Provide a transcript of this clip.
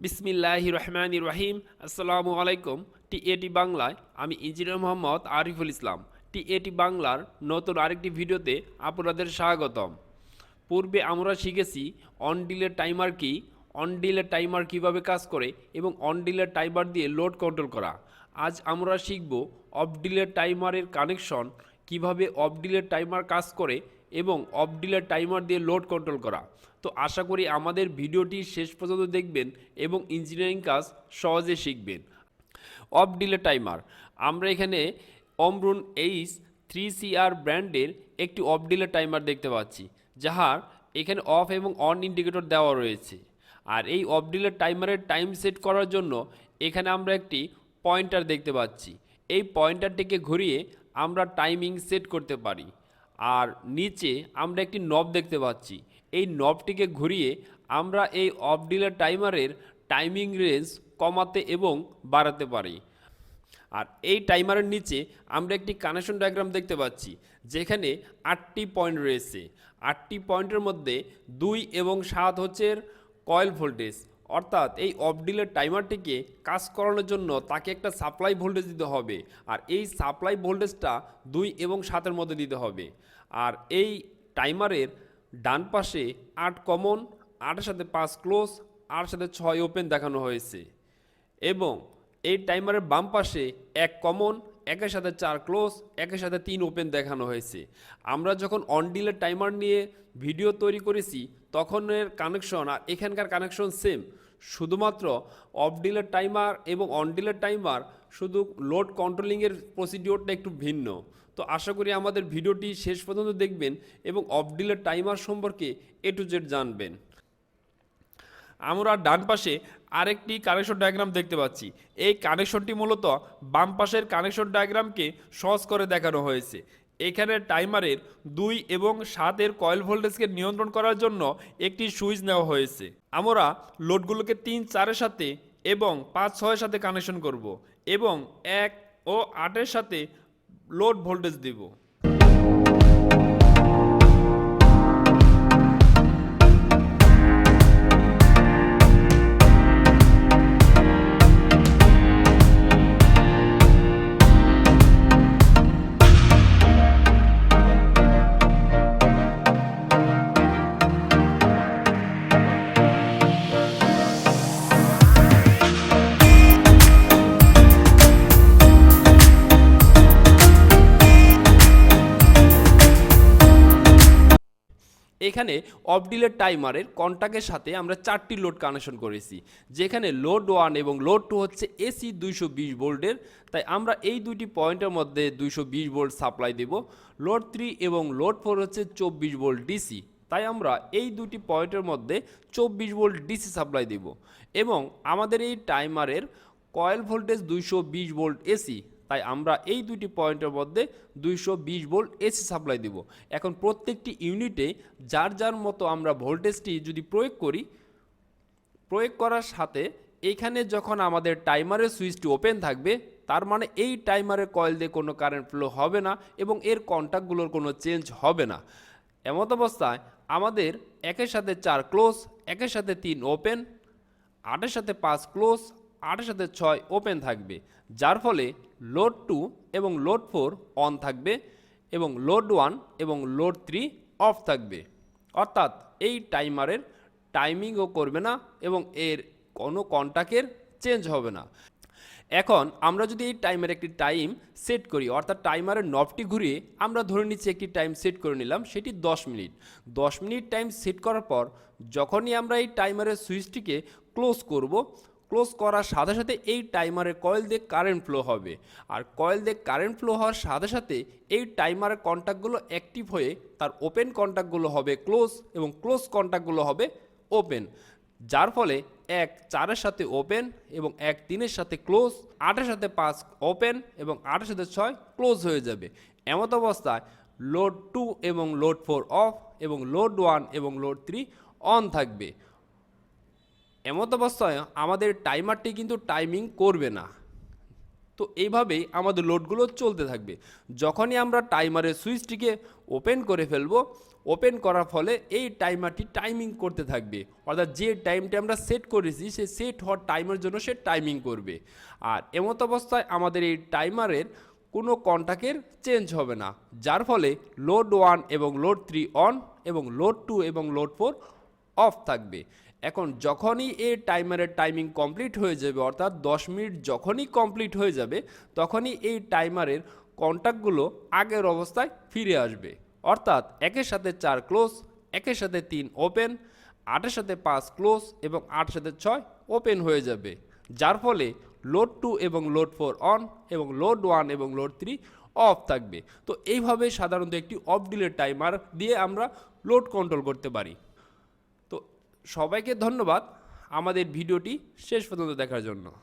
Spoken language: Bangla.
বিসমিল্লাহির রহমানির রহিম। আসসালামু আলাইকুম। টিএটি বাংলায় আমি ইঞ্জিনিয়ার মোহাম্মদ আরিফুল ইসলাম। টিএটি বাংলার নতুন আরেকটি ভিডিওতে আপনাদের স্বাগতম। পূর্বে আমরা শিখেছি অন ডিলে টাইমার কি, অন ডিলে টাইমার কীভাবে কাজ করে এবং অন ডিলে টাইমার দিয়ে লোড কন্ট্রোল করা। আজ আমরা শিখব অফ ডিলে টাইমারের কানেকশন, কিভাবে অফ ডিলে টাইমার কাজ করে এবং অফ ডিলে টাইমার দিয়ে লোড কন্ট্রোল করা। তো আশা করি আমাদের ভিডিওটি শেষ পর্যন্ত দেখবেন এবং ইঞ্জিনিয়ারিং কাজ সহজে শিখবেন। অফ ডিলে টাইমার, আমরা এখানে অমরুন H3CR ব্র্যান্ডের একটি অফ ডিলে টাইমার দেখতে পাচ্ছি, যাহার এখানে অফ এবং অন ইন্ডিকেটর দেওয়া রয়েছে। আর এই অফ ডিলে টাইমারের টাইম সেট করার জন্য এখানে আমরা একটি পয়েন্টার দেখতে পাচ্ছি। এই পয়েন্টারটিকে ঘুরিয়ে আমরা টাইমিং সেট করতে পারি। আর নিচে আমরা একটি নব দেখতে পাচ্ছি। এই নবটিকে ঘুরিয়ে আমরা এই অফ ডিলে টাইমারের টাইমিং রেঞ্জ কমাতে এবং বাড়াতে পারি। আর এই টাইমারের নিচে আমরা একটি কানেকশন ডায়াগ্রাম দেখতে পাচ্ছি, যেখানে 8টি পয়েন্ট রয়েছে। 8টি পয়েন্টের মধ্যে 2 এবং 7 হচ্ছে কয়েল ভোল্টেজ, অর্থাৎ এই অফ ডিলে টাইমারটিকে কাজ করানোর জন্য তাকে একটা সাপ্লাই ভোল্টেজ দিতে হবে। আর এই সাপ্লাই ভোল্টেজটা 2 এবং 7-এর মধ্যে দিতে হবে। আর এই টাইমারের ডান পাশে 8 কমন, 8-এর সাথে 5 ক্লোজ, 8-এর সাথে 6 ওপেন দেখানো হয়েছে। এবং এই টাইমারের বাম পাশে 1 কমন, 1-এর সাথে 4 ক্লোজ, 1-এর সাথে 3 ওপেন দেখানো হয়েছে। আমরা যখন অন ডিলে টাইমার নিয়ে ভিডিও তৈরি করেছি তখনের কানেকশন আর এখানকার কানেকশন সেম, শুধুমাত্র অফ ডিলে টাইমার এবং অন ডিলে টাইমার শুধু লোড কন্ট্রোলিংয়ের প্রসিডিওরটা একটু ভিন্ন। তো আশা করি আমাদের ভিডিওটি শেষ পর্যন্ত দেখবেন এবং অফ ডিলে টাইমার সম্পর্কে A to Z জানবেন। আমরা ডান পাশে আরেকটি কানেকশন ডায়াগ্রাম দেখতে পাচ্ছি। এই কানেকশনটি মূলত বাম পাশের কানেকশন ডায়াগ্রামকে সহজ করে দেখানো হয়েছে। এখানে টাইমারের 2 এবং 7-এর কয়েল ভোল্টেজকে নিয়ন্ত্রণ করার জন্য একটি সুইচ নেওয়া হয়েছে। আমরা লোডগুলোকে 3, 4-এর সাথে এবং 5, 6-এর সাথে কানেকশন করব এবং 1 ও 8-এর সাথে লোড ভোল্টেজ দেব। এখানে অফ ডিলে টাইমারের কন্টাক্টের সাথে আমরা 4টি লোড কানেকশন করেছি, যেখানে লোড 1 এবং লোড 2 হচ্ছে এসি 220 ভোল্টের, তাই আমরা এই দুটি পয়েন্টের মধ্যে 220 ভোল্ট সাপ্লাই দেব। লোড 3 এবং লোড 4 হচ্ছে 24 ভোল্ট ডিসি, তাই আমরা এই দুটি পয়েন্টের মধ্যে 24 ভোল্ট ডিসি সাপ্লাই দেব। এবং আমাদের এই টাইমারের কয়েল ভোল্টেজ 220 ভোল্ট এসি, তাই আমরা এই দুটি পয়েন্টের মধ্যে 220 ভোল্ট এসি সাপ্লাই দেব। এখন প্রত্যেকটি ইউনিটে যার যার মতো আমরা ভোল্টেজটি যদি প্রয়োগ করার সাথে এইখানে যখন আমাদের টাইমারের সুইচটি ওপেন থাকবে, তার মানে এই টাইমারের কয়েল দিয়ে কোনো কারেন্ট ফ্লো হবে না এবং এর কন্ট্যাক্টগুলোর কোনো চেঞ্জ হবে না। এমত অবস্থায় আমাদের 1-এর সাথে 4 ক্লোজ, 1-এর সাথে 3 ওপেন, 8-এর সাথে 5 ক্লোজ, 8-এর সাথে 6 ওপেন থাকবে, যার ফলে লোড 2 এবং লোড 4 অন থাকবে এবং লোড 1 এবং লোড 3 অফ থাকবে। অর্থাৎ এই টাইমারের টাইমিংও করবে না এবং এর কোনো কন্ট্যাক্টের চেঞ্জ হবে না। এখন আমরা যদি এই টাইমের একটি টাইম সেট করি, অর্থাৎ টাইমারের নবটি ঘুরিয়ে আমরা ধরে নিচ্ছি একটি টাইম সেট করে নিলাম, সেটি 10 মিনিট। 10 মিনিট টাইম সেট করার পর যখনই আমরা এই টাইমারের সুইচটিকে ক্লোজ করব, ক্লোজ করার সাথে সাথে এই টাইমারের কয়েল দিয়ে কারেন্ট ফ্লো হবে। আর কয়েল দিয়ে কারেন্ট ফ্লো হওয়ার সাথে সাথে এই টাইমারের কন্ট্যাক্টগুলো অ্যাক্টিভ হয়ে তার ওপেন কন্ট্যাক্টগুলো হবে ক্লোজ এবং ক্লোজ কন্ট্যাক্টগুলো হবে ওপেন, যার ফলে 1 4-এর সাথে ওপেন এবং 1 3-এর সাথে ক্লোজ, 8-এর সাথে 5 ওপেন এবং 8-এর সাথে 6 ক্লোজ হয়ে যাবে। এমত অবস্থায় লোড 2 এবং লোড 4 অফ এবং লোড 1 এবং লোড 3 অন থাকবে। এমত অবস্থায় আমাদের টাইমারটি কিন্তু টাইমিং করবে না। তো এইভাবেই আমাদের লোডগুলো চলতে থাকবে। যখনই আমরা টাইমারের সুইচটিকে ওপেন করে ফেলবো, ওপেন করার ফলে এই টাইমারটি টাইমিং করতে থাকবে, অর্থাৎ যে টাইমটা আমরা সেট করেছি সে সেট হওয়ার টাইমের জন্য সে টাইমিং করবে। আর এমত অবস্থায় আমাদের এই টাইমারের কোনো কন্টাক্টের চেঞ্জ হবে না, যার ফলে লোড 1 এবং লোড 3 অন এবং লোড 2 এবং লোড 4 অফ থাকবে। এখন যখনই এই টাইমারের টাইমিং কমপ্লিট হয়ে যাবে, অর্থাৎ 10 মিনিট যখনই কমপ্লিট হয়ে যাবে, তখনই এই টাইমারের কন্টাক্টগুলো আগের অবস্থায় ফিরে আসবে, অর্থাৎ একের সাথে 4 ক্লোজ, একের সাথে 3 ওপেন, 8-এর সাথে 5 ক্লোজ এবং 8-এর সাথে 6 ওপেন হয়ে যাবে, যার ফলে লোড 2 এবং লোড 4 অন এবং লোড 1 এবং লোড 3 অফ থাকবে। তো এইভাবে সাধারণত একটি অফ ডিলে টাইমার দিয়ে আমরা লোড কন্ট্রোল করতে পারি। তো সবাইকে ধন্যবাদ আমাদের ভিডিওটি শেষ পর্যন্ত দেখার জন্য।